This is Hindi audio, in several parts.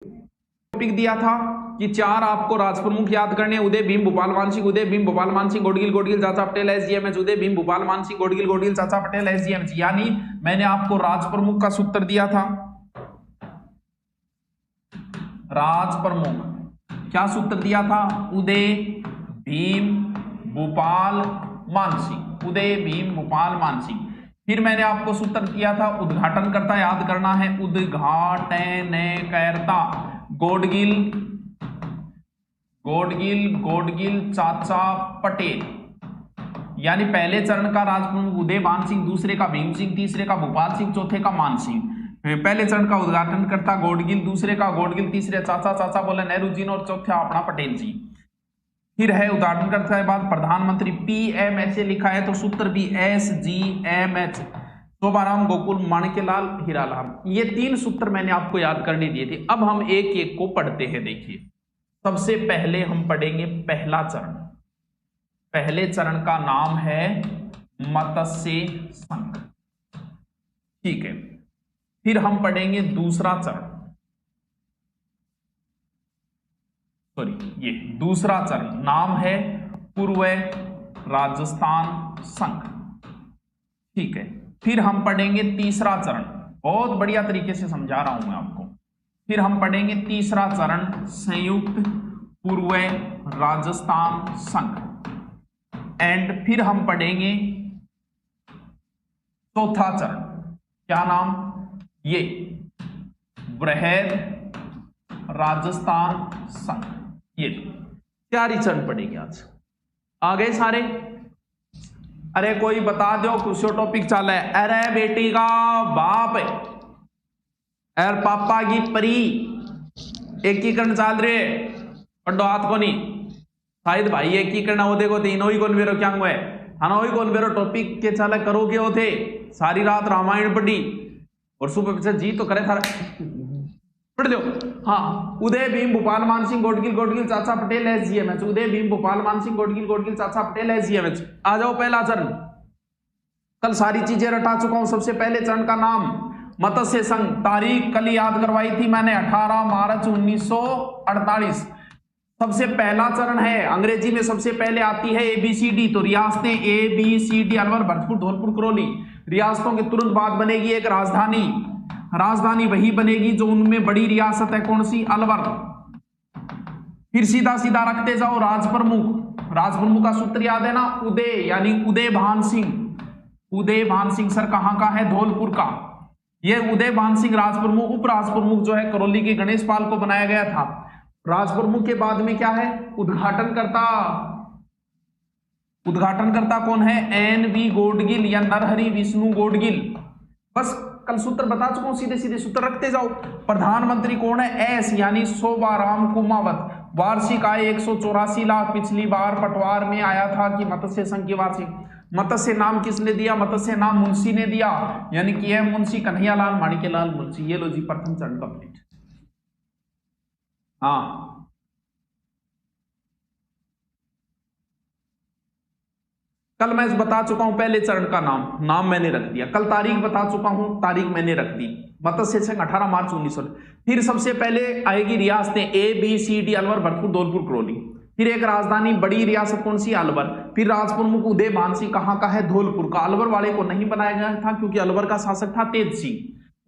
टॉपिक दिया था कि 4 आपको राज प्रमुख याद करने, उदय भीम भोपाल मानसिंह, उदय भीम भोपाल मानसिंह, गोडगिल चाचा पटेल एसडीएमएच, उदय भीम भोपाल मानसिंह, गोडगिल चाचा पटेल एसडीएमएच। यानी मैंने आपको राज प्रमुख का सूत्र दिया था, राज प्रमुख क्या सूत्र दिया था, उदय भीम भोपाल मानसिंह, उदय भीम भोपाल मानसिंह। फिर मैंने आपको सूत्र दिया था उद्घाटन करता, याद करना है, उद्घाटन करता गोडगिल चाचा पटेल। यानी पहले चरण का राज प्रमुख उदय भान सिंह, दूसरे का भीम सिंह, तीसरे का भोपाल सिंह, चौथे का मान सिंह। पहले चरण का उद्घाटन करता गोडगिल, दूसरे का गोडगिल, तीसरे चाचा बोले नेहरू जी और चौथा अपना पटेल जी। फिर है उद्घाटन करता है बाद प्रधानमंत्री, पीएम ऐसे लिखा है तो सूत्र भी एसजीएमएच, शोभाराम गोकुल माणिक्यलाल हीरालाल। ये 3 सूत्र मैंने आपको याद करने दिए थे। अब हम एक एक को पढ़ते हैं। देखिए सबसे पहले हम पढ़ेंगे पहला चरण। पहले चरण का नाम है मत्स्य संघ, ठीक है। फिर हम पढ़ेंगे दूसरा चरण, ये दूसरा चरण नाम है पूर्व राजस्थान संघ, ठीक है। फिर हम पढ़ेंगे तीसरा चरण, बहुत बढ़िया तरीके से समझा रहा हूं मैं आपको। फिर हम पढ़ेंगे तीसरा चरण संयुक्त पूर्व राजस्थान संघ, एंड फिर हम पढ़ेंगे चौथा चरण, क्या नाम, ये बृहद राजस्थान संघ। ये 4 ही चरण पढ़ेंगे आज। आ गए सारे? अरे कोई बता दो कुछ टॉपिक चल है। अरे बेटी का बाप अरे पापा की परी एकीकरण चल रहे पढ़ो हाथ को नहीं, शायद भाई एकीकरण वो देखो तीनों ही कौन बेरो क्या हुआ है हाँ वही कौन बेरो टॉपिक के चल करोगे वो थे सारी रात रामायण पढ़ी और सुबह पीछे जी तो करे थारा पढ़ दो। हाँ, उदय भीम भोपाल मानसिंह गोडगिल चाचा पटेल एसजीएमएच, उदय भीम भोपाल मानसिंह गोडगिल चाचा पटेल एसजीएमएच। आ जाओ पहला चरण, कल सारी चीजें रटा चुका हूं। सबसे पहले चरण का नाम मत्स्य संघ, तारीख कल याद करवाई थी मैंने 18 मार्च 1948। सबसे पहला चरण है, अंग्रेजी में सबसे पहले आती है एबीसीडी, तो रियासतें एबीसीडी अलवर भरतपुर धौलपुर करौली। रियासतों के तुरंत बाद बनेगी एक राजधानी वही बनेगी जो उनमें बड़ी रियासत है, कौन सी, अलवर। फिर सीधा सीधा रखते जाओ राज प्रमुख का सूत्र याद है ना, उदय यानी उदय भान सिंह सर कहां का है, धौलपुर का। ये उदय भान सिंह राज प्रमुख। उप राज प्रमुख जो है करौली के गणेश पाल को बनाया गया था। राज प्रमुख के बाद में क्या है, उद्घाटनकर्ता कौन है, एन.वी. गोडगिल या नरहरि विष्णु गोडगिल। बस कल सूत्र बता चुका हूं, सीधे सीधे सूत्र रखते जाओ। प्रधानमंत्री कौन है, एस यानी शोभाराम कुमावत। वार्षिक आय 184 लाख। पिछली बार पटवार में आया था कि मत्स्य संघ की वार्षिक। मत्स्य नाम किसने दिया, मत्स्य नाम मुंशी ने दिया, यानी कि यह मुंशी कन्हैयालाल माणिक्यलाल मुंशी। ये लो जी प्रथम चरण कंप्लीट। हाँ कल मैं बता चुका हूं पहले चरण का नाम मैंने रख दिया। कल तारीख बता चुका हूं, तारीख मैंने रख दी, मत्स्य संघ 18 मार्च 1900। फिर सबसे पहले आएगी रियासतें एबीसीडी अलवर भरतपुर धौलपुर करौली। फिर एक राजधानी बड़ी रियासत कौन सी, अलवर। फिर राज प्रमुख उदय भान सिंह कहां का है, धौलपुर का। अलवर वाले को नहीं बनाया गया था क्योंकि अलवर का शासक था तेज सिंह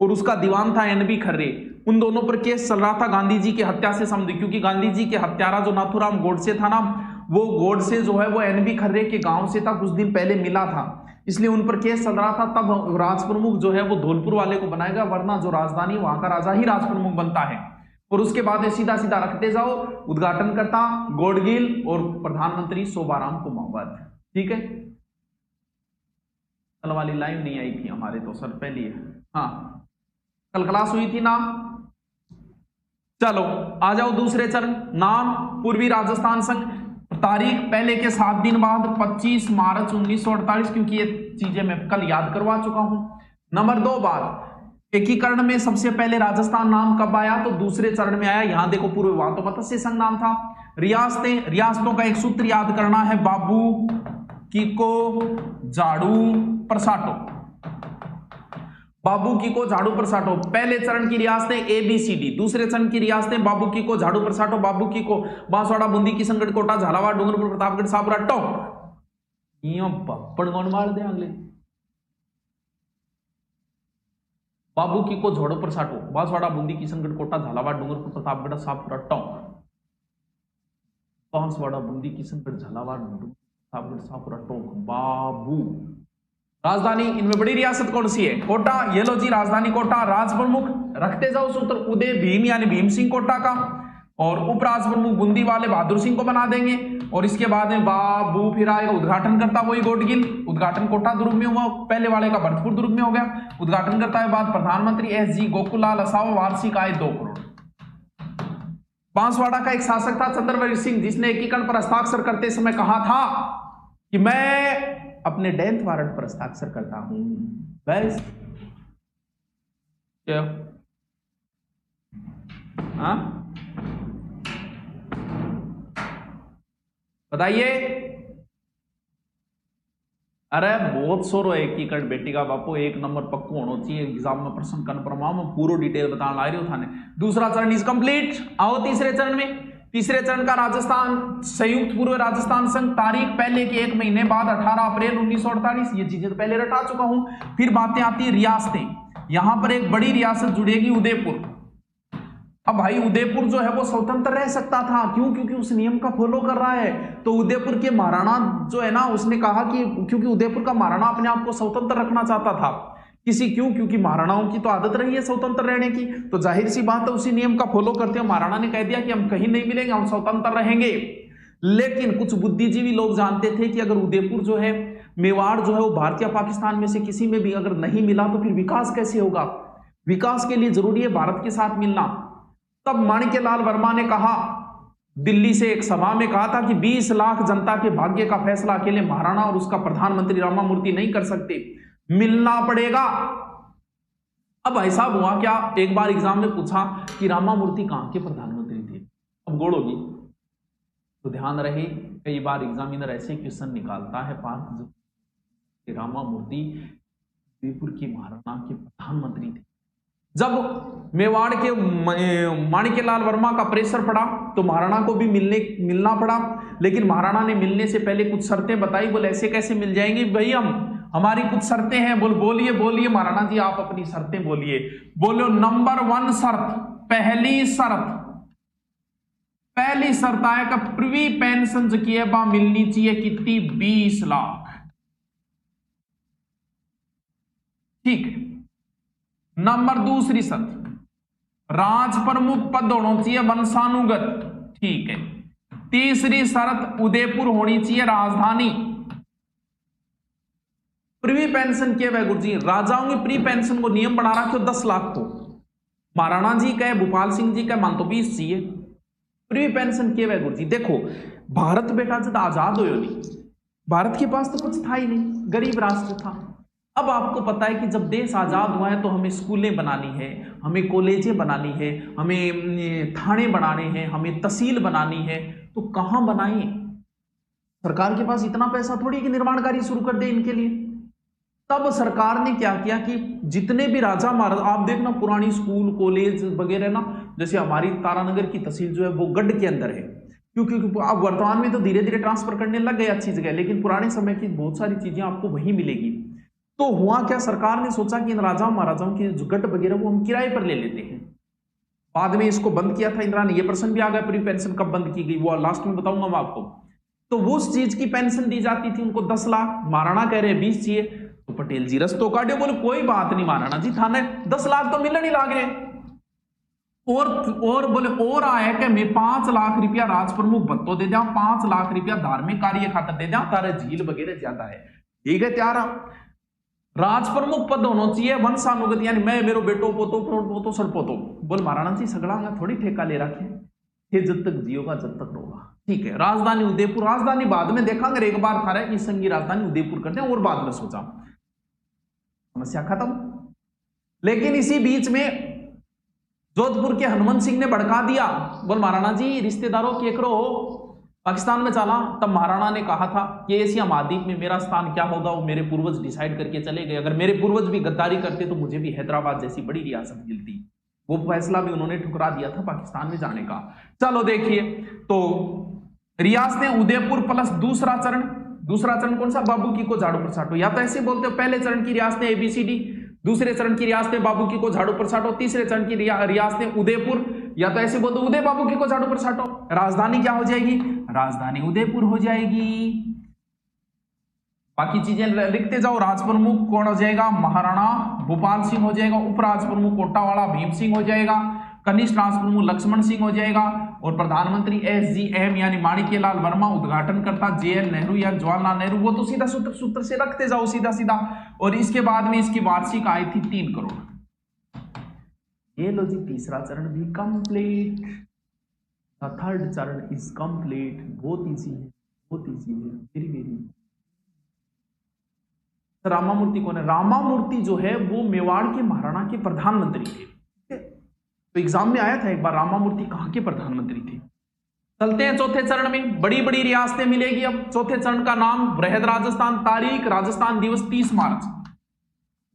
और उसका दीवान था एन.बी. खर्रे। उन दोनों पर केस चल रहा था गांधी जी की हत्या से संबंधित, क्योंकि गांधी जी के हत्यारा जो नाथूराम गोडसे था ना, वो गोडसे जो है वो एन.बी. खर्रे के गांव से था, कुछ दिन पहले मिला था, इसलिए उन पर केस चल रहा था। तब राज प्रमुख जो है वो धौलपुर वाले को बनाएगा, वरना जो राजधानी वहां का राजा ही राज प्रमुख बनता है। और उसके बाद सीधा सीधा रखते जाओ, उद्घाटनकर्ता गोडगिल और प्रधानमंत्री शोभाराम कुमावत। ठीक है, कल वाली लाइन नहीं आई थी हमारे तो सर पहले। हाँ कल क्लास हुई थी ना। चलो आ जाओ दूसरे चरण, नाम पूर्वी राजस्थान संघ। तारीख पहले के 7 दिन बाद 25 मार्च 1948, क्योंकि ये चीजें मैं कल याद करवा चुका हूं। नंबर 2 बात, एकीकरण में सबसे पहले राजस्थान नाम कब आया, तो दूसरे चरण में आया। यहां देखो पूर्व, वहां तो मत्स्य संघ नाम था। रियासतों का एक सूत्र याद करना है, बाबू, कीको, जाड़ू, प्रसाटो। बाबू की को झाड़ू पर साटो। पहले चरण की रियासतें ABCD, दूसरे चरण की रियासतें बाबू की को झाड़ू पर साटो, बाबू की को बांसवाड़ा, बूंदी, किशनगढ़, कोटा, झालावाड़, डूंगरपुर, प्रतापगढ़, सापुरा, टोंक। पप्पड़ कौन मार दे अगले। बाबू की को झाड़ू पर साटो, बांसवाड़ा, बूंदी, किशनगढ़, कोटा, झालावाड़, डूंगरपुर, प्रतापगढ़, सापुरा, टोंक। बांसवाड़ा, बूंदी, किशनगढ़, झालावाड़, प्रतापगढ़, सापुरा, टोंक, बाबू। राजधानी इनमें बड़ी रियासत कौन सी है? कोटा। ये लो जी राजधानी कोटा। राज प्रमुख रखते जाओ सूत्र उदय भीम यानी भीम सिंह कोटा का, और उपराज प्रमुख बूंदी वाले बहादुर सिंह को बना देंगे। और इसके बाद में बाबू फिर आएगा, उद्घाटन करता वही गोडगिल, उद्घाटन कोटा दुर्ग में हुआ, पहले वाले का भरतपुर दुर्ग में हो गया। उद्घाटन करता है बाद प्रधानमंत्री SG गोकुलाल असावा, वार्षिक आय 2 करोड़। बांसवाड़ा का एक शासक था चंद्रवीर सिंह, जिसने एकीकरण पर हस्ताक्षर करते समय कहा था कि मैं अपने डेथ वारंट पर हस्ताक्षर करता हूं। बस क्या बताइए। अरे बहुत शोर है एकीकरण बेटी का बापू, 1 नंबर पक्कू होना चाहिए एग्जाम में प्रश्न कन्फर्म। पूरा डिटेल बताने ला रही हो थाने। दूसरा चरण इज कंप्लीट। आओ तीसरे चरण में। तीसरे चरण का राजस्थान संयुक्त पूर्व राजस्थान संघ, तारीख पहले के 1 महीने बाद 18 अप्रैल 1948। ये चीजें तो पहले रटा चुका हूं। फिर बातें आती है रियासतें। यहां पर एक बड़ी रियासत जुड़ेगी, उदयपुर। अब भाई उदयपुर जो है वो स्वतंत्र रह सकता था, क्यों? क्योंकि उस नियम का फॉलो कर रहा है। तो उदयपुर के महाराणा जो है ना, उसने कहा कि क्योंकि उदयपुर का महाराणा अपने आप को स्वतंत्र रखना चाहता था। क्यों? महाराणाओं की तो आदत रही है स्वतंत्र रहने की, तो जाहिर सी बात है उसी नियम का फॉलो करते हुए महाराणा ने कह दिया कि हम कहीं नहीं मिलेंगे, हम स्वतंत्र रहेंगे। लेकिन कुछ बुद्धिजीवी लोग जानते थे कि अगर उदयपुर जो है, मेवाड़ जो है वो भारतीय पाकिस्तान में से किसी में भी अगर नहीं मिला तो फिर विकास कैसे होगा? विकास के लिए जरूरी है भारत के साथ मिलना। तब माणिक्यलाल वर्मा ने कहा, दिल्ली से एक सभा में कहा था कि 20 लाख जनता के भाग्य का फैसला अकेले महाराणा और उसका प्रधानमंत्री रामामूर्ति नहीं कर सकते, मिलना पड़ेगा। अब ऐसा हुआ क्या, एक बार एग्जाम में पूछा कि रामामूर्ति कहां के प्रधानमंत्री थे? अब गोड़ होगी तो ध्यान रहे, कई बार एग्जामिनर ऐसे क्वेश्चन निकालता है पार्थ जो रामामूर्ति उदयपुर के महाराणा के प्रधानमंत्री थे। जब मेवाड़ के माणिक्यलाल वर्मा का प्रेशर पड़ा तो महाराणा को भी मिलना पड़ा, लेकिन महाराणा ने मिलने से पहले कुछ शर्तें बताई। बोले ऐसे कैसे मिल जाएंगी भाई, हमारी कुछ शर्तें हैं। बोलिए महाराणा जी, आप अपनी शर्तें बोलिए। बोलो नंबर 1 शर्त, पहली शर्त आया कि प्रिवी पेंशन जो की है मिलनी चाहिए कितनी? 20 लाख। ठीक है। नंबर दूसरी शर्त, राज प्रमुख पद होना चाहिए वंशानुगत। ठीक है। तीसरी शर्त, उदयपुर होनी चाहिए राजधानी। प्री पेंशन के वह गुरुजी, राजाओं की प्री पेंशन को नियम बना रखा 10 लाख को। महाराणा जी का, भूपाल सिंह जी का मान तो 20 चाहिए। प्री पेंशन के वह गुरुजी। देखो भारत बेटा जब आजाद हो नहीं, भारत के पास तो कुछ था ही नहीं, गरीब राष्ट्र था। अब आपको पता है कि जब देश आजाद हुआ है तो हमें स्कूलें बनानी है, हमें कॉलेजें बनानी है, हमें थाने बनाने हैं, हमें तहसील बनानी है। तो कहां बनाएं? सरकार के पास इतना पैसा थोड़ी कि निर्माण कार्य शुरू कर दे इनके लिए। तब सरकार ने क्या किया कि जितने भी राजा महाराज, आप देखना पुरानी स्कूल कॉलेज वगैरह ना, जैसे हमारी तारानगर की तहसील जो है वो गढ़ के अंदर है, क्योंकि अब वर्तमान में तो धीरे धीरे ट्रांसफर करने लग गए अच्छी जगह, लेकिन पुराने समय की बहुत सारी चीजें आपको वहीं मिलेगी। तो हुआ क्या, सरकार ने सोचा कि इन राजाओं महाराजाओं की जो गढ़ वगैरह वो हम किराए पर ले लेते हैं। बाद में इसको बंद किया था इंदिरा ने। ये प्रश्न भी आ गया, प्री पेंशन कब बंद की गई वो लास्ट में बताऊंगा मैं आपको। तो वो उस चीज की पेंशन दी जाती थी उनको 10 लाख। महाराणा कह रहे 20 चाहिए, तो पटेल जी रस्तो काटियो, बोले कोई बात नहीं महाराणा जी, थाने 10 लाख तो मिलने नहीं लाग रहे। और बोले और आया कि मैं 5 लाख रुपया राज प्रमुख भत्तो दे दिया, 5 लाख रुपया धार्मिक कार्य खातर दे दिया, तारे झील वगैरह ज्यादा है। ठीक है त्यारा, राज प्रमुख पद होना चाहिए वंशानुगत, यानी मैं मेरो बेटो पोतो सड़पोतो। बोल महाराणा जी सगड़ा थोड़ी ठेका ले रखे, ये जब तक जियोगा जब तक रोगा। ठीक है, राजधानी उदयपुर, राजधानी बाद में देखेंगे, एक बार था कि संघी राजधानी उदयपुर करते हैं और बाद में सोचा, समस्या खत्म। लेकिन इसी बीच में जोधपुर के हनुमंत सिंह ने भड़का दिया, बोल महाराणा जी रिश्तेदारों के करो, पाकिस्तान में चला तब महाराणा ने कहा था कि एशिया महाद्वीप में मेरा स्थान क्या होगा वो मेरे पूर्वज डिसाइड करके चले गए, अगर मेरे पूर्वज भी गद्दारी करते तो मुझे भी हैदराबाद जैसी बड़ी रियासत मिलती। वो फैसला भी उन्होंने ठुकरा दिया था पाकिस्तान में जाने का। चलो देखिए, तो रियासतें उदयपुर प्लस दूसरा चरण कौन सा, बाबूकी को झाड़ू पर साटो, या तो ऐसे बोलते हो पहले चरण की रियासतें ABCD, दूसरे चरण की रियासतें बाबूकी को झाड़ू पर साटो, तीसरे चरण की रियासतें उदयपुर, या तो ऐसे बोलते उदय बाबूकी को झाड़ू पर साटो। राजधानी क्या हो जाएगी, राजधानी उदयपुर हो जाएगी। बाकी चीजें लिखते जाओ। राज प्रमुख कौन हो जाएगा, महाराणा भूपाल सिंह हो जाएगा। उपराज प्रमुख कोटावाला भीम सिंह हो जाएगा। कनिष्ठ राज प्रमुख लक्ष्मण सिंह हो जाएगा। और प्रधानमंत्री SGM यानी माणिक्यलाल वर्मा, उद्घाटनकर्ता JL नेहरू या जवाहरलाल नेहरू। वो तो सीधा सूत्र से रखते जाओ सीधा सीधा। और इसके बाद में इसकी वार्षिक आय थी 3 करोड़। ये लो जी, तीसरा चरण भी कंप्लीट। द थर्ड चरण इज कंप्लीट। बहुत इजी है, बहुत इजी है, वेरी वेरी। रामामूर्ति कौन है, रामामूर्ति जो है वो मेवाड़ के महाराणा के प्रधानमंत्री थे। तो एग्जाम में आया था एक बार, रामामूर्ति कहां के प्रधानमंत्री थे। चलते हैं चौथे चरण में। बड़ी बड़ी रियासतें मिलेगी अब। चौथे चरण का नाम बृहद राजस्थान। तारीख राजस्थान दिवस 30 मार्च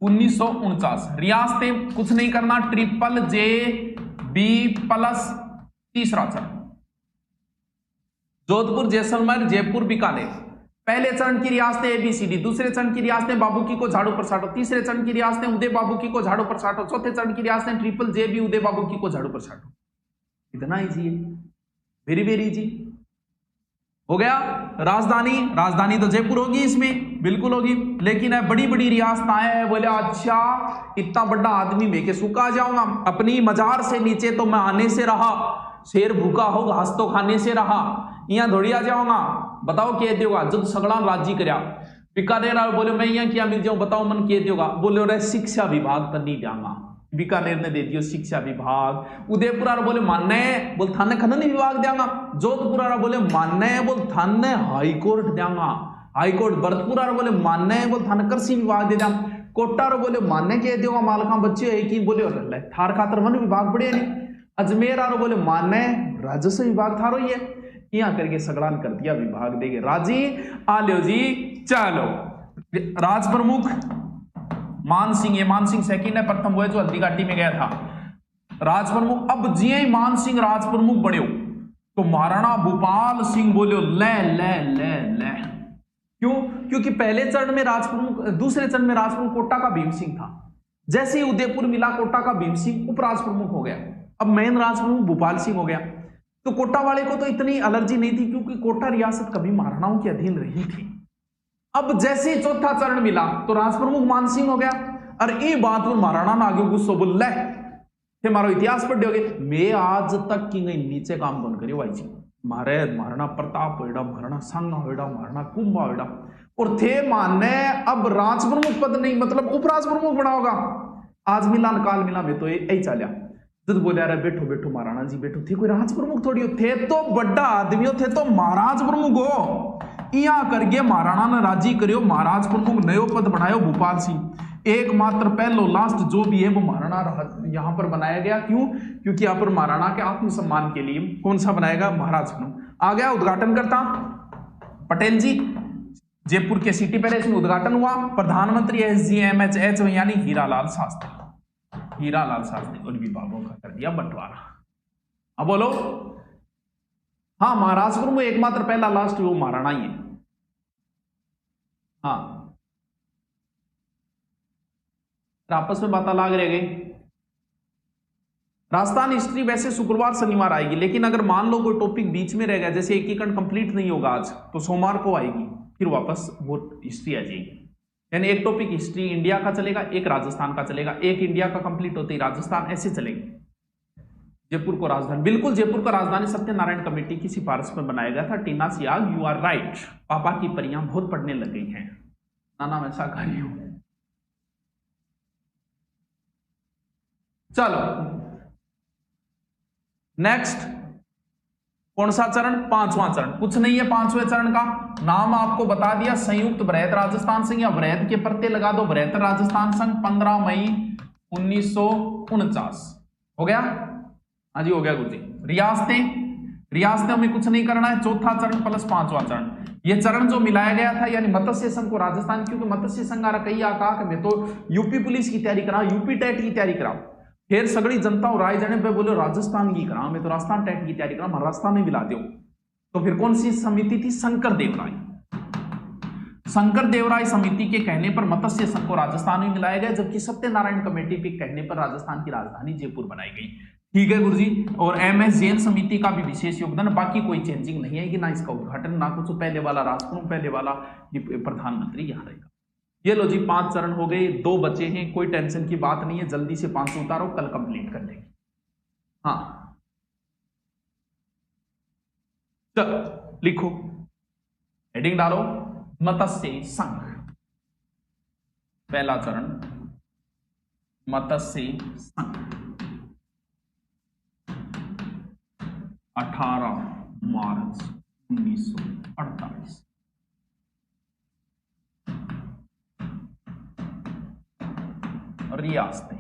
1949। रियासतें कुछ नहीं करना, JB प्लस तीसरा चरण। जोधपुर, जैसलमेर, जयपुर, बीकानेर। पहले चरण की रियासतें ABCD, दूसरे चरण की रियासतें बाबूकी को झाड़ू पर साटो, तीसरे चरण की रियासतें उदय बाबूकी को झाड़ू पर साटो, चौथे चरण की रियासतें JJB उदय बाबूकी को झाड़ू पर साटो। इतना इजी है, वेरी वेरी इजी हो गया। राजधानी तो जयपुर होगी, इसमें बिल्कुल होगी। लेकिन है बड़ी बड़ी रियासतें हैं। बोले अच्छा इतना बड़ा आदमी मैं के सुखा जाऊंगा, अपनी मजार से नीचे तो मैं आने से रहा, शेर भूखा हो घास तो खाने से रहा, यहाँ थोड़ी आ जाऊंगा। बताओ कह दोगा जब सगड़ा राजी करया। बीकानेर बोले मैं यहाँ क्या मिल जाऊं, बताओ मन कह दोगा। बोले रे शिक्षा विभाग तो नहीं जाऊंगा, बीकानेर ने दे दियो शिक्षा विभाग। उदयपुर बोले मानने, बोल थाने खनन विभाग देंगा। जोधपुर बोले मानने, बोल थाने हाईकोर्ट देंगा, हाईकोर्ट। भरतपुर बोले मानने, बोल थाने कृषि विभाग दे देंगा। कोटा बोले मानने कह दोगा मालका बच्चे एक ही। बोले थार खातर वन विभाग बड़े नहीं। अजमेर बोले मानने, राजस्व विभाग थारो ही है। यहाँ करके सगड़ान कर दिया, विभाग देंगे। राजी आ लो जी। चलो राज प्रमुख मान सिंह, ये मान सिंह सेकंड है, प्रथम वो है जो हल्दी घाटी में गया था। राज प्रमुख अब जिये मान सिंह राज प्रमुख बने तो महाराणा भूपाल सिंह बोलो ले ले ले ले। क्यों? क्योंकि पहले चरण में राज प्रमुख, दूसरे चरण में राज प्रमुख कोटा का भीम सिंह था। जैसे ही उदयपुर मिला कोटा का भीम सिंह उपराज प्रमुख हो गया। अब मेन राज प्रमुख भूपाल सिंह हो गया। तो कोटा वाले को तो इतनी एलर्जी नहीं थी क्योंकि कोटा रियासत कभी महाराणाओं के अधीन रही थी। अब जैसे ही चौथा चरण मिला तो राज प्रमुख मान सिंह हो गया। और ये बात पर महाराणा ना आगे गुस्सो बोल ले मारो इतिहास पढ़ोगे। मैं आज तक की गई नीचे काम कौन करियो भाई जी। मारे महाराणा प्रताप होड़ा, महाराणा सांगा होड़ा, महाराणा कुंभा होड़ा और थे मानने अब राज प्रमुख पद नहीं मतलब उपराज प्रमुख बना होगा। आज मिला काल मिला में तो यही चलिया। जब बोले अरे बैठो बैठो महाराणा जी बैठो, थे कोई राज प्रमुख थोड़ी हो, थे तो बड़ा आदमी थे तो महाराज प्रमुख हो। यहाँ करके महाराणा ने राजी करियो, महाराज प्रमुख नयो पद बनायो भूपाल सिंह। एकमात्र पहलो लास्ट जो भी है वो महाराणा यहाँ पर बनाया गया। क्यों? क्योंकि यहाँ पर महाराणा के आत्मसम्मान के लिए कौन सा बनाएगा, महाराज प्रमुख। आ गया उद्घाटन करता पटेल जी, जयपुर के सिटी पैलेस में उद्घाटन हुआ। प्रधानमंत्री SGMH यानी हीरालाल शास्त्री, हीरालाल शास्त्री और विभागों का कर दिया बंटवारा। अब बोलो हाँ महाराज प्रमुख एकमात्र पहला लास्ट वो महाराणा ही है। हाँ आपस में बात लाग रह गई। राजस्थान हिस्ट्री वैसे शुक्रवार शनिवार आएगी, लेकिन अगर मान लो कोई टॉपिक बीच में रह गया, जैसे एकीकरण कंप्लीट नहीं होगा आज, तो सोमवार को आएगी, फिर वापस वो हिस्ट्री आ जाएगी। यानी एक टॉपिक हिस्ट्री इंडिया का चलेगा, एक राजस्थान का चलेगा, एक इंडिया का कंप्लीट होते ही राजस्थान, ऐसे चलेगी। जयपुर को राजधानी, बिल्कुल जयपुर का राजधानी सत्यनारायण कमेटी की सिफारिश में बनाया गया था। टीना सियाग यू आर राइट, पापा की परियां बहुत पढ़ने लग गई हैं। नाना मैं शाकाहारी हूं। चलो नेक्स्ट कौन सा चरण, पांचवां चरण। कुछ नहीं है पांचवें चरण का नाम आपको बता दिया, संयुक्त वृहद राजस्थान संघ या वृहद के प्रत्यय लगा दो, वृहद राजस्थान संघ 15 मई 1949 हो गया। हाँ जी हो गया गुरु जी। रियासतों में कुछ नहीं करना है, चौथा चरण प्लस पांचवा चरण, ये चरण जो मिलाया गया था, यानी मत्स्य संघ को राजस्थान, क्योंकि मत्स्य संघ आ रहा कई आकाक में, तो यूपी पुलिस की तैयारी करा, यूपी टेट की तैयारी करा, फिर सगड़ी जनता और राय जने पे बोले राजस्थान की करा, मैं तो राजस्थान टेट की तैयारी करा, महाराष्ट्र में मिला दो। तो फिर कौन सी समिति थी? शंकर देवराय। शंकर देवराय समिति के कहने पर मत्स्य संघ को राजस्थान में मिलाया गया, जबकि सत्यनारायण कमेटी के कहने पर राजस्थान की राजधानी जयपुर बनाई गई। ठीक है गुरुजी। और एमएस जैन समिति का भी विशेष योगदान, बाकी कोई चेंजिंग नहीं है कि ना इसका उद्घाटन ना कुछ, पहले वाला राजकुमार, पहले वाला प्रधानमंत्री यहाँ रहेगा। ये लो जी 5 चरण हो गए, 2 बचे हैं, कोई टेंशन की बात नहीं है, जल्दी से 500 उतारो, कल कंप्लीट कर लेंगे। हाँ चलो लिखो, हेडिंग डालो, मत्स्य संघ। पहला चरण मत्स्य संघ 18 मार्च 1948। रियासतें,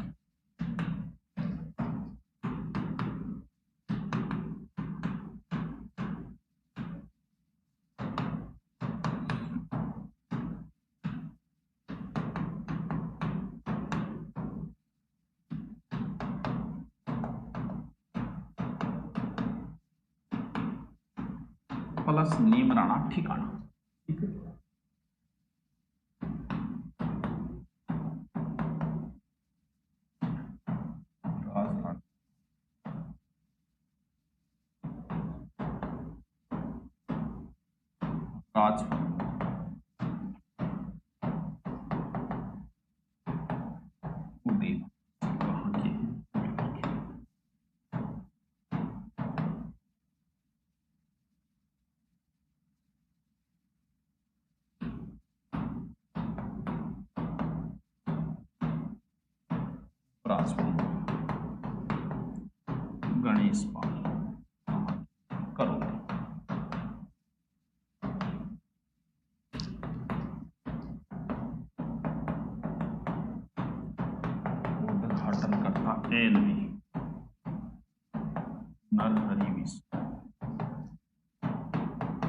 प्लस नीम राणा ठिकाना। ठीक है, राजधानी राजभवन, उदयपुर वहां के राजभवन, गणेश पाल करो। उद्घाटन करता एलवी नरहरि विश्व,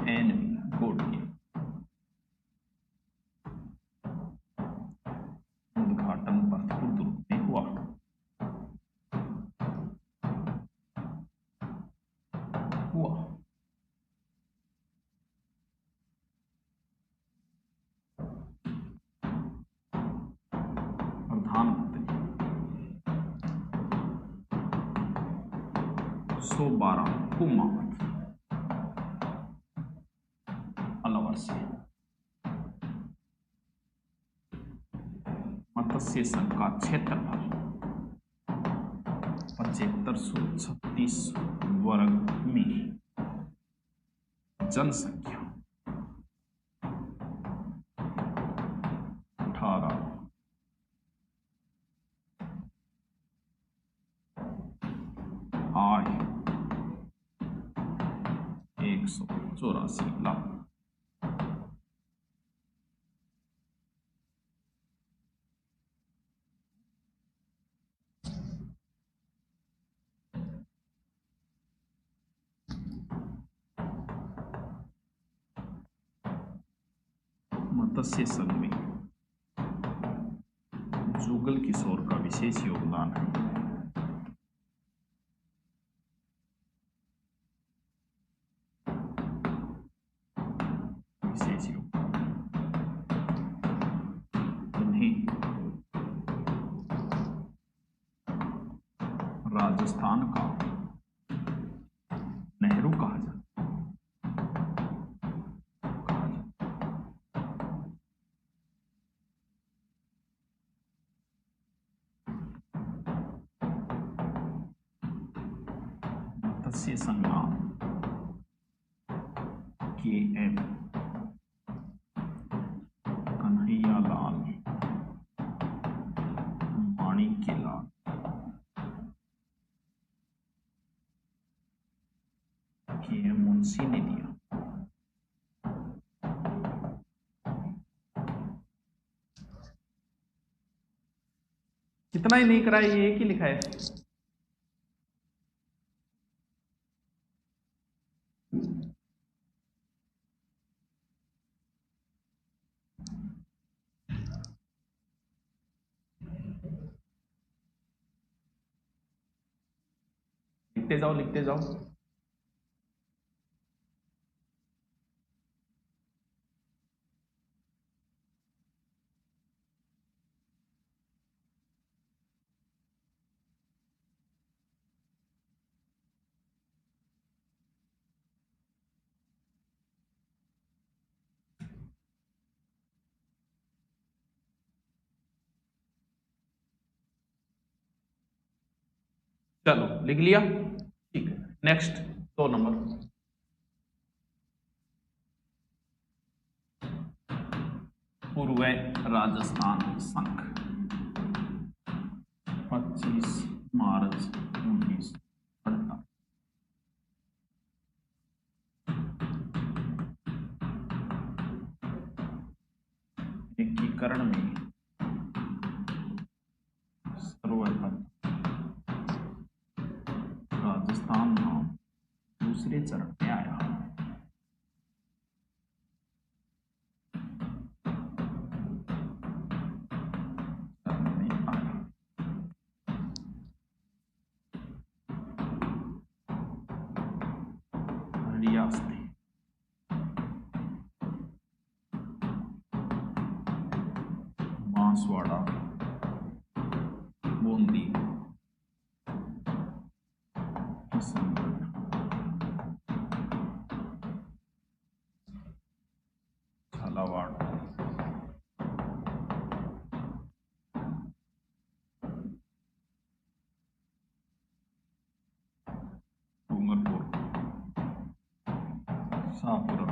एलवी गोडके। उद्घाटन भरतपुर दुर्ग में हुआ। प्रधानमंत्री 112 कुमावत अलवर से। मत्स्य संघ का क्षेत्रफल 7536 वर्ग मील। जनसंख्या 18। आय 184 लाख। मत्स्य संघ में जुगल किशोर का विशेष योगदान है। विशेष योगदान उन्हें राजस्थान का नेहरू कहा जाता है। मत्स्य संग्राम KM कन्हैयालाल माणिक्यलाल KM मुंशी ने दिया। कितना ही नहीं करा, ये एक ही लिखा है। लिखते जाओ लिखते जाओ। चलो लिख लिया, ठीक है। नेक्स्ट 2 नंबर, पूर्व राजस्थान संघ 25 मार्च 1948। एकीकरण में सर्वप्रथम राजस्थान नाम दूसरे चरण में आया। रियासतें बांसवाड़ा, बूंदी, किशनगढ़, झालावाड़, डूंगरपुर, शाहपुरा,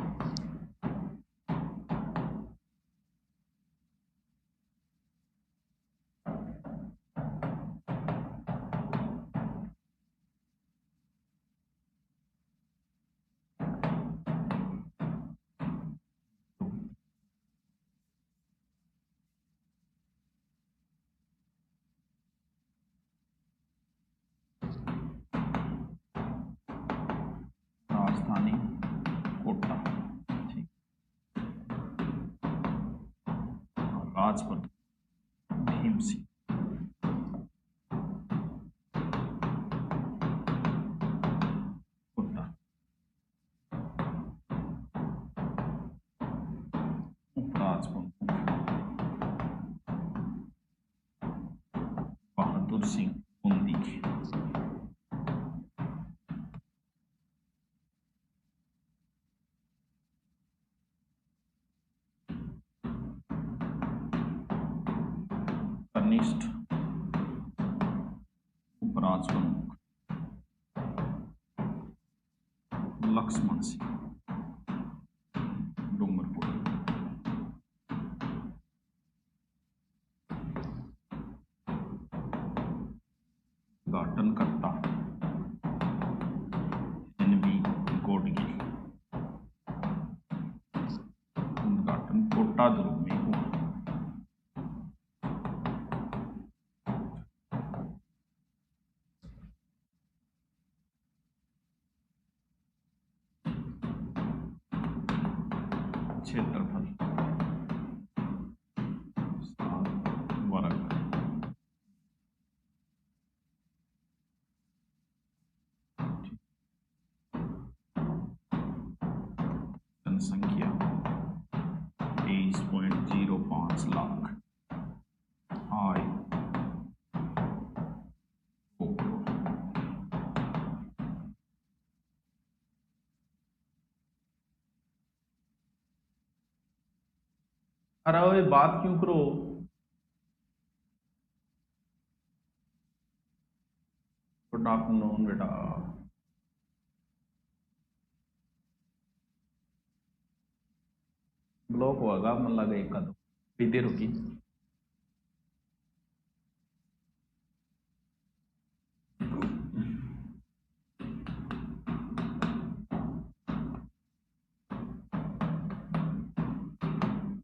राजधानी कोटा, ठीक, राजपथ भीम सिंह, कोटा, उपराजपथ बहादुर सिंह बूंदी की, कनिष्ठ उपराजप्रमुख लक्ष्मण सिंह, डूंगरपुर, उद्घाटनकर्ता NB गोडगिल, उद्घाटन कोटा दुर्ग में हुआ। क्षेत्रफल 7 वर्ग, जनसंख्या 23.05 लाख, आय 2 करोड़। अरे बात क्यों करो, गुड आफ्टरनून बेटा। ब्लॉक होगा मन लगा एक कदम विधि रुकी।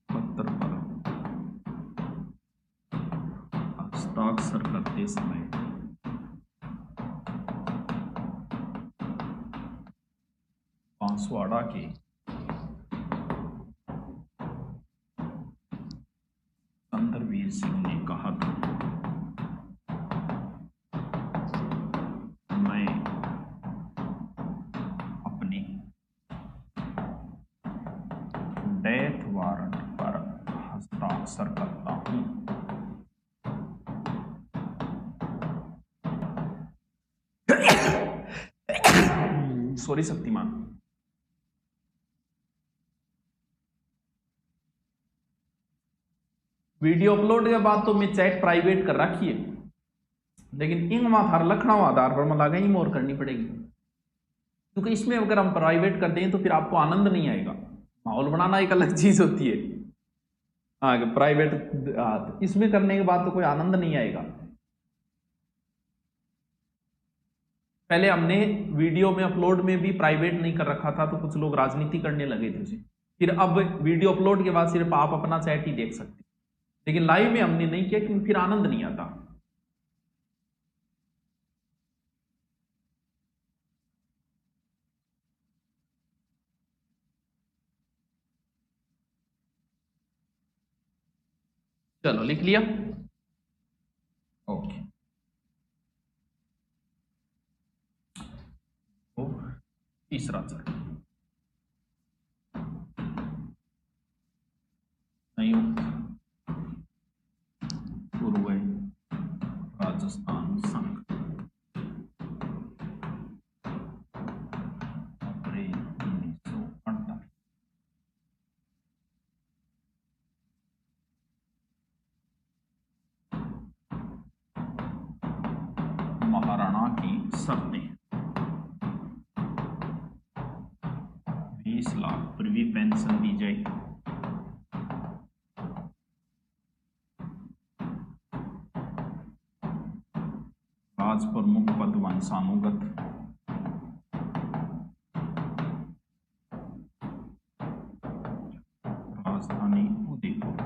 पत्र पर हस्ताक्षर करते समय बांसवाड़ा के वीर सिंह ने कहा था, मैं अक्सर करता हूं। सॉरी शक्तिमान। वीडियो अपलोड के बाद तो मैं चैट प्राइवेट कर रखी है, लेकिन इंग थार लखनऊ आधार पर मला ही मोर करनी पड़ेगी, क्योंकि इसमें अगर हम प्राइवेट कर दें तो फिर आपको आनंद नहीं आएगा। माहौल बनाना एक अलग चीज होती है, हाँ प्राइवेट, हाँ इसमें करने के बाद तो कोई आनंद नहीं आएगा। पहले हमने वीडियो में अपलोड में भी प्राइवेट नहीं कर रखा था, तो कुछ लोग राजनीति करने लगे थे उसे। फिर अब वीडियो अपलोड के बाद सिर्फ आप अपना चैट ही देख सकते, लेकिन लाइव में हमने नहीं किया क्योंकि फिर आनंद नहीं आता। चलो लिख लिया, ओके। तो तीसरा चरण, संयुक्त पूर्व राजस्थान संघ, अप्रैल 1948। महाराणा की शर्तें, 20 लाख पूर्वी पेंशन दी जाएगी। राज प्रमुख पद वंशानुगत, राजधानी उदयपुर।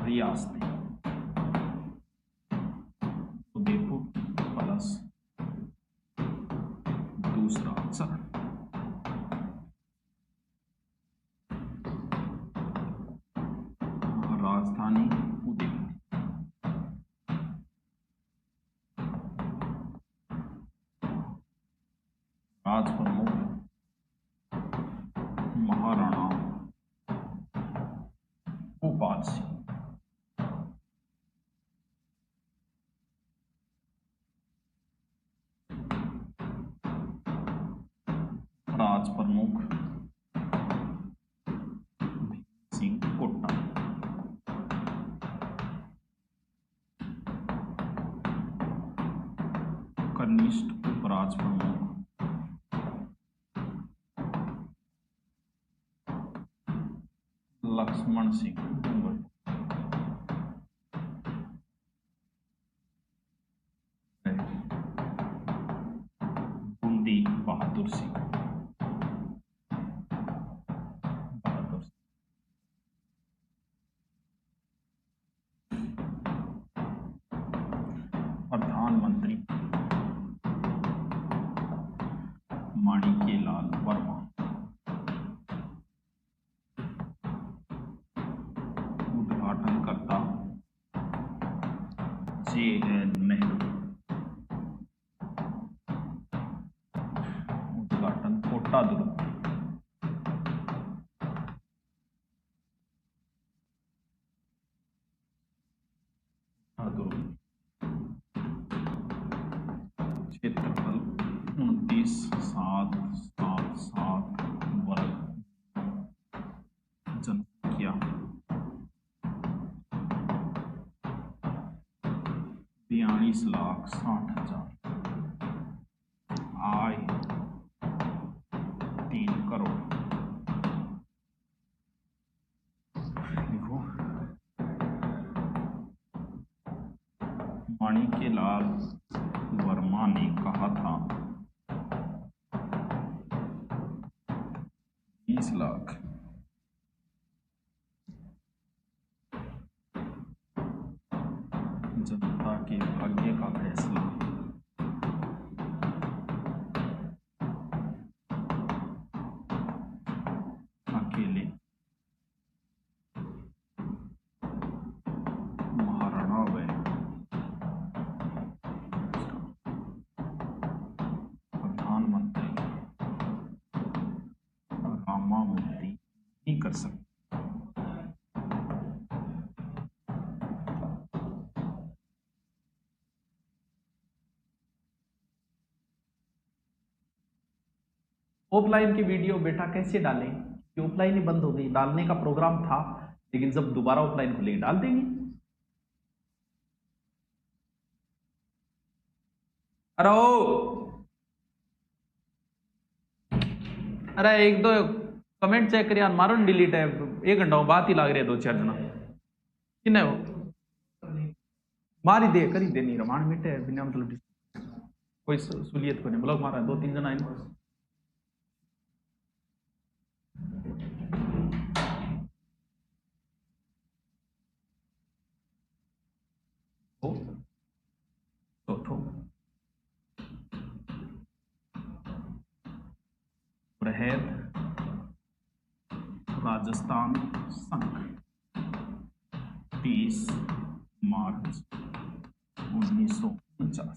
रियासतें, उदयपुर प्लस दूसरा चरण, राजधानी उदयपुर। राज प्रमुख महाराणा भूपाल सिंह। राज प्रमुख सिंह कोटा। कनिष्ठ उपराज प्रमुख लक्ष्मण सिंह डूंगर। बूंदी बहादुर सिंह। प्रधानमंत्री माणिक्यलाल वर्मा। उद्घाटनकर्ता JN नेहरू। उद्घाटन कोटा दुर्ग। क्षेत्रफल 29,777 वर्ग। जनसंख्या 42,60,000। आय 3 करोड़। देखो माणिक्यलाल वर्मा ने कहा था 20 लाख। जनता के भाग्य का फैसला। अकेले कर सकते। ऑफलाइन की वीडियो बेटा कैसे डालें? ऑफलाइन ही बंद हो गई, डालने का प्रोग्राम था लेकिन जब दोबारा ऑफलाइन खुलेगी डाल देंगे। अरे एक दो कमेंट चेक करिए, मारो डिलीट है, 1 घंटा बात ही लाग रहे 2-4 जना कि वो मारी दे करी दे नहीं रमान मिटे बिना मतलब कोई सुलियत को नहीं ब्लॉक मारा 2-3 जना है। चौथो बृहद राजस्थान संघ 30 मार्च 1949।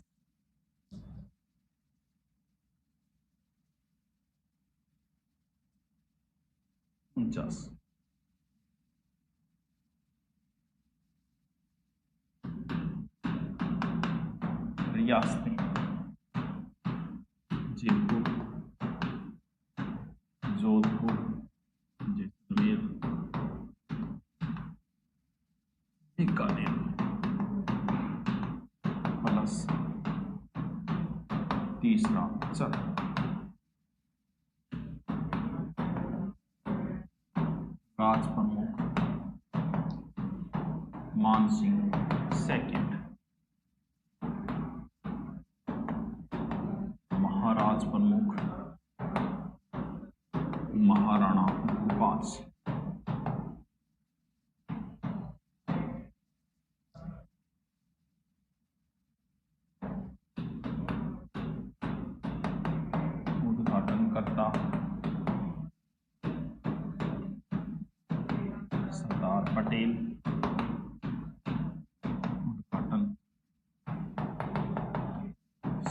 रियासतें जयपुर, जोधपुर, जैसलमेर, बीकानेर प्लस तीसरा चरण राज प्रमुख मानसिंह सेकंड, महाराज प्रमुख महाराणा भूपाल सिंह, उद्घाटनकर्ता सरदार पटेल, उद्घाटन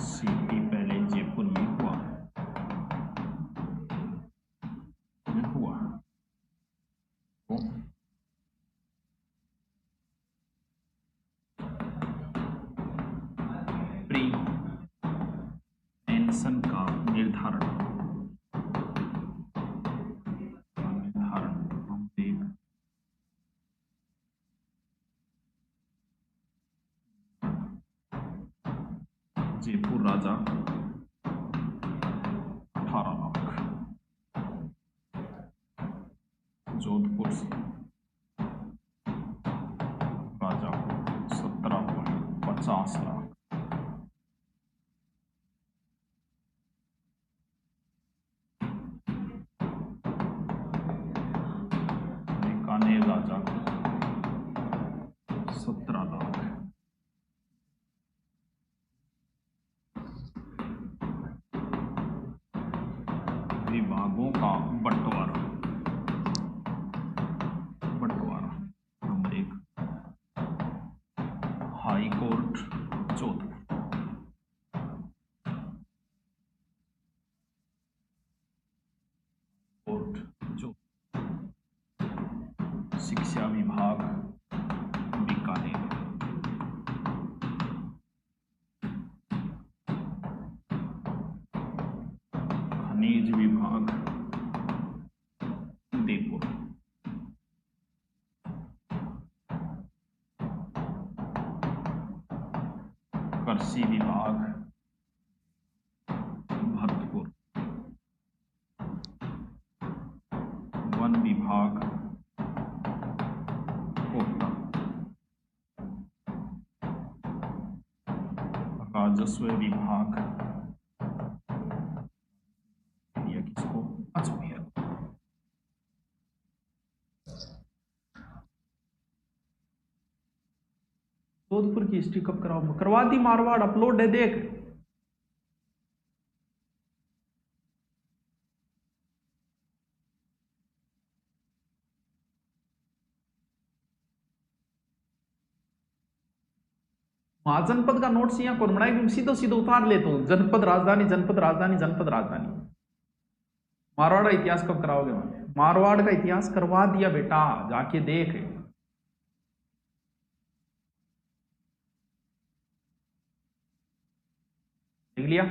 सीपी पहले जयपुर में हुआ प्री एनसन का निर्धारण हम देख जयपुर राजा 18 लाख, जोधपुर से राजा को 17.50 लाख, बीकानेर राजा को 17 लाख, विभागों का बंटवारा number 1 high court Jodhpur, court जो शिक्षा विभाग बीकानेर, खनिज विभाग उदयपुर, कृषि विभाग भरतपुर, वन विभाग कोटा, राजस्व विभाग किसको अजमेर। जोधपुर की हिस्ट्री कब करवा दी मारवाड़, अपलोड है देख। महाजनपद का नोट्स यहाँ कौन बनाएगा? सीधो सीधो उतार लेता हूं, जनपद राजधानी जनपद राजधानी जनपद राजधानी। मारवाड़ का इतिहास कब कराओगे? मारवाड़ का इतिहास करवा दिया बेटा, जाके देख। देख लिया?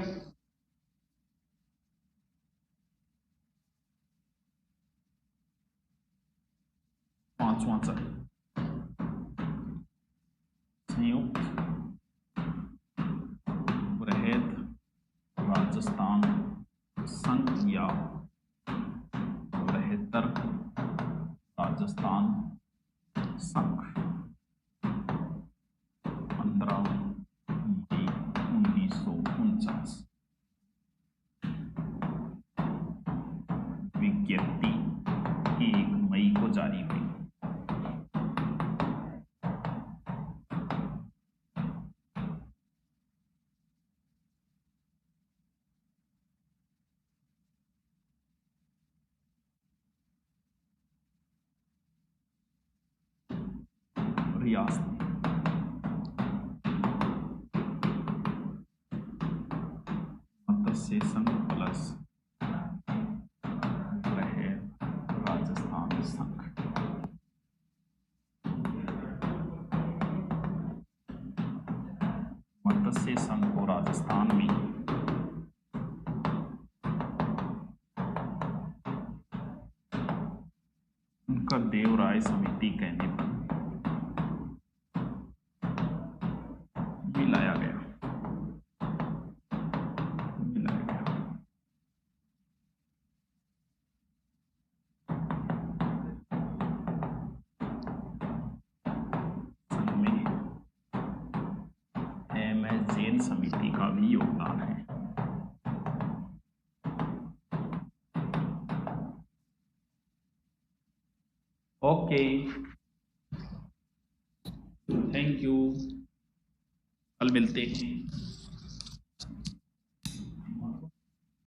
पांचवां चल, संयुक्त बृहद राजस्थान संघ या बृहत्तर राजस्थान संघ 15 मई 1949। विज्ञप्ति 1 मई को जारी हुई। रियासत मत्स्य संघ प्लस राजस्थान संघ। मत्स्य संघ को राजस्थान में उनका देवराय समिति कहने पर मिलाया गया। संघ में एमएस जैन समिति का भी योगदान है। ओके, थैंक यू, कल मिलते हैं।